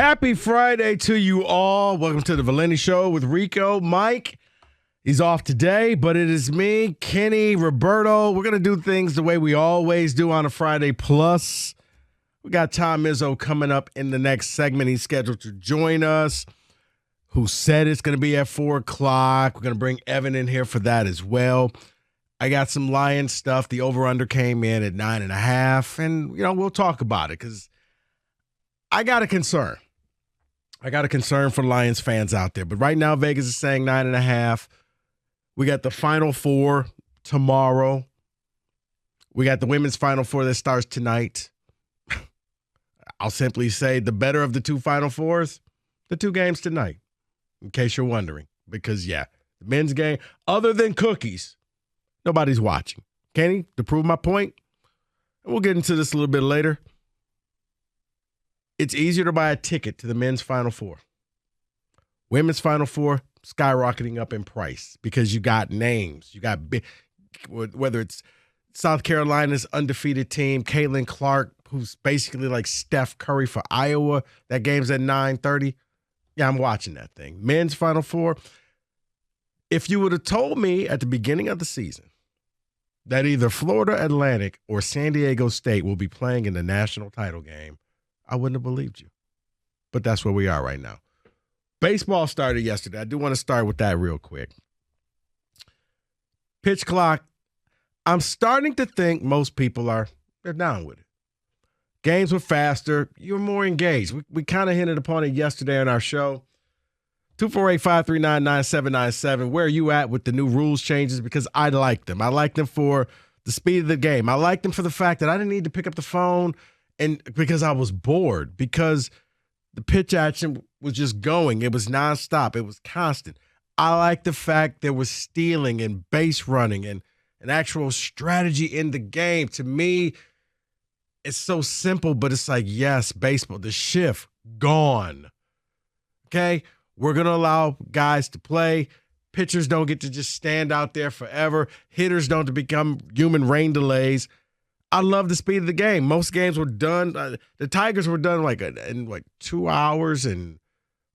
Happy Friday to you all. Welcome to the Valenti Show with Rico. Mike, he's off today, but it is me, Kenny, Roberto. We're going to do things the way we always do on a Friday. Plus, we got Tom Izzo coming up in the next segment. He's scheduled to join us, who said it's going to be at 4 o'clock. We're going to bring Evan in here for that as well. I got some Lions stuff. The over-under came in at 9.5, and, we'll talk about it because I got a concern. I got a concern for Lions fans out there. But right now, Vegas is saying 9.5. We got the Final Four tomorrow. We got the women's Final Four that starts tonight. I'll simply say the better of the two Final Fours, the two games tonight, in case you're wondering. Because, the men's game, other than cookies, nobody's watching. Kenny, to prove my point, and we'll get into this a little bit later. It's easier to buy a ticket to the men's Final Four. Women's Final Four skyrocketing up in price because you got names. You got big, whether it's South Carolina's undefeated team, Caitlin Clark, who's basically like Steph Curry for Iowa. That game's at 9:30. Yeah, I'm watching that thing. Men's Final Four. If you would have told me at the beginning of the season that either Florida Atlantic or San Diego State will be playing in the national title game, I wouldn't have believed you. But that's where we are right now. Baseball started yesterday. I do want to start with that real quick. Pitch clock. I'm starting to think most people they're down with it. Games were faster. You're more engaged. We kind of hinted upon it yesterday on our show. 248-539-9797. Where are you at with the new rules changes? Because I like them. I like them for the speed of the game. I like them for the fact that I didn't need to pick up the phone and because I was bored, because the pitch action was just going. It was nonstop. It was constant. I like the fact there was stealing and base running and an actual strategy in the game. To me, it's so simple, but it's like, yes, baseball, the shift, gone. Okay? We're going to allow guys to play. Pitchers don't get to just stand out there forever. Hitters don't become human rain delays. I love the speed of the game. Most games were done. The Tigers were done in 2 hours and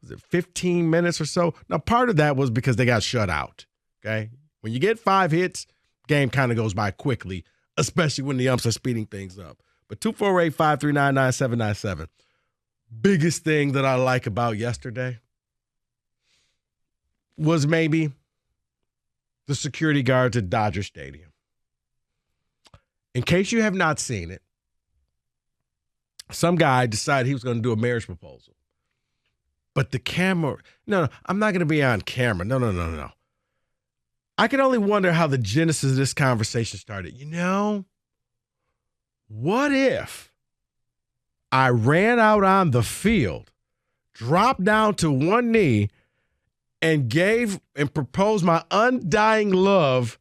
was it 15 minutes or so. Now, part of that was because they got shut out. Okay, when you get 5 hits, game kind of goes by quickly, especially when the umps are speeding things up. But 248-539-9797. Biggest thing that I like about yesterday was maybe the security guards at Dodger Stadium. In case you have not seen it, some guy decided he was going to do a marriage proposal. But the camera, no, I'm not going to be on camera. No. I can only wonder how the genesis of this conversation started. What if I ran out on the field, dropped down to one knee, and gave and proposed my undying love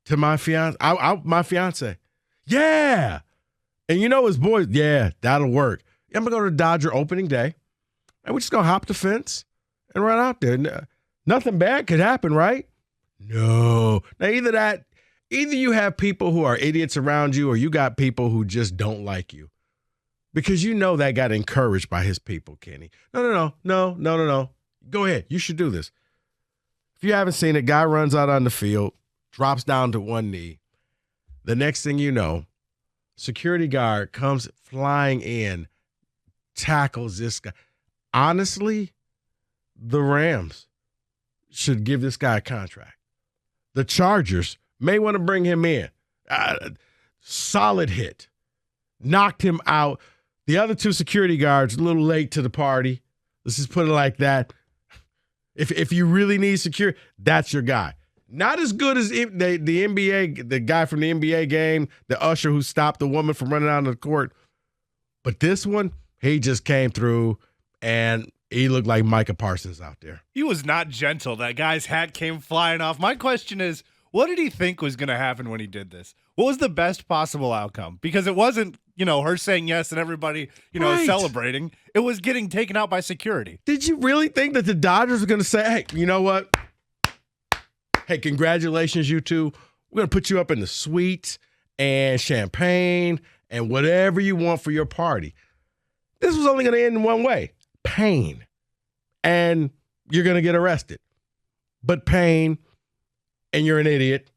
to my fiance. Yeah. And his boys, yeah, that'll work. I'm going to go to Dodger opening day, and we're just going to hop the fence and run out there. Nothing bad could happen, right? No. Now, either you have people who are idiots around you, or you got people who just don't like you. Because that got encouraged by his people, Kenny. No. Go ahead. You should do this. If you haven't seen it, guy runs out on the field, drops down to one knee. The next thing you know, security guard comes flying in, tackles this guy. Honestly, the Rams should give this guy a contract. The Chargers may want to bring him in. Solid hit. Knocked him out. The other two security guards, a little late to the party. Let's just put it like that. If you really need security, that's your guy. Not as good as the NBA, the guy from the NBA game, the usher who stopped the woman from running out of the court. But this one, he just came through, and he looked like Micah Parsons out there. He was not gentle. That guy's hat came flying off. My question is, what did he think was going to happen when he did this? What was the best possible outcome? Because it wasn't, her saying yes and everybody, right, celebrating. It was getting taken out by security. Did you really think that the Dodgers were going to say, hey, you know what? Hey, congratulations, you two. We're going to put you up in the suite and champagne and whatever you want for your party. This was only going to end in one way. pain, and you're going to get arrested. But pain, and you're an idiot,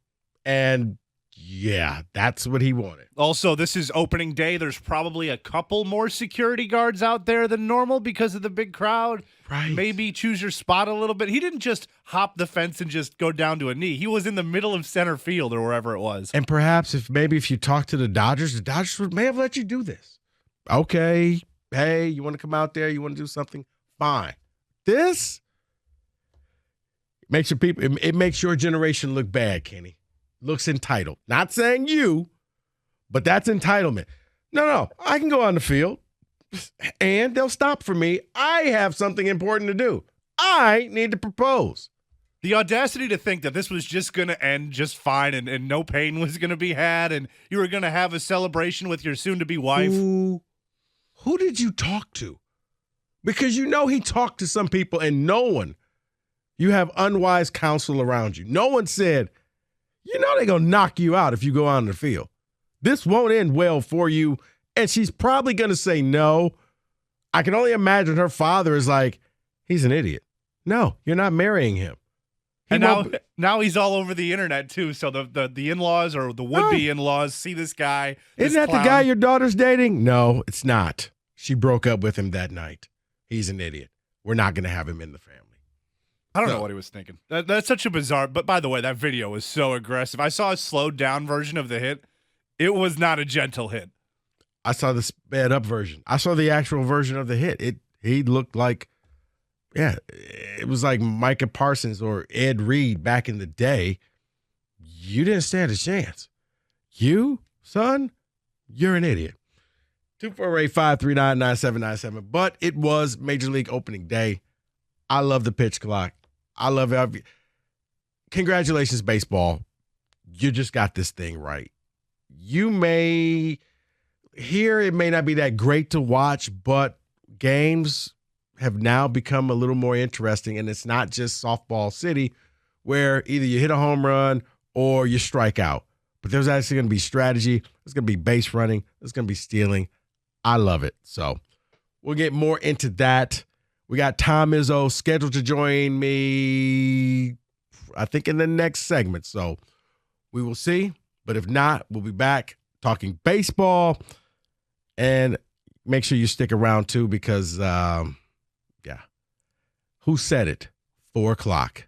and yeah, that's what he wanted. Also, this is opening day. There's probably a couple more security guards out there than normal because of the big crowd. Right. Maybe choose your spot a little bit. He didn't just hop the fence and just go down to a knee. He was in the middle of center field or wherever it was. And perhaps if you talk to the Dodgers may have let you do this. Okay, hey, you want to come out there? You want to do something? Fine. This makes it makes your generation look bad, Kenny. Looks entitled. Not saying you, but that's entitlement. No, I can go on the field, and they'll stop for me. I have something important to do. I need to propose. The audacity to think that this was just going to end just fine and no pain was going to be had and you were going to have a celebration with your soon-to-be wife. Who did you talk to? Because he talked to some people, and no one, you have unwise counsel around you. No one said, they're going to knock you out if you go on the field. This won't end well for you. And she's probably going to say no. I can only imagine her father is like, he's an idiot. No, you're not marrying him. Now he's all over the internet, too. So the in-laws or the would-be in-laws see this guy. Isn't that the guy your daughter's dating? No, it's not. She broke up with him that night. He's an idiot. We're not going to have him in the family. I don't know what he was thinking. That's such a bizarre. But by the way, that video was so aggressive. I saw a slowed down version of the hit. It was not a gentle hit. I saw the sped up version. I saw the actual version of the hit. He looked like, it was like Micah Parsons or Ed Reed back in the day. You didn't stand a chance. You, son, you're an idiot. 248-539-9797. But it was Major League opening day. I love the pitch clock. I love it. Congratulations, baseball. You just got this thing right. It may not be that great to watch, but games have now become a little more interesting, and it's not just softball city where either you hit a home run or you strike out. But there's actually going to be strategy. There's going to be base running. There's going to be stealing. I love it. So we'll get more into that. We got Tom Izzo scheduled to join me, I think, in the next segment. So we will see. But if not, we'll be back talking baseball. And make sure you stick around, too, because, who said it? 4 o'clock.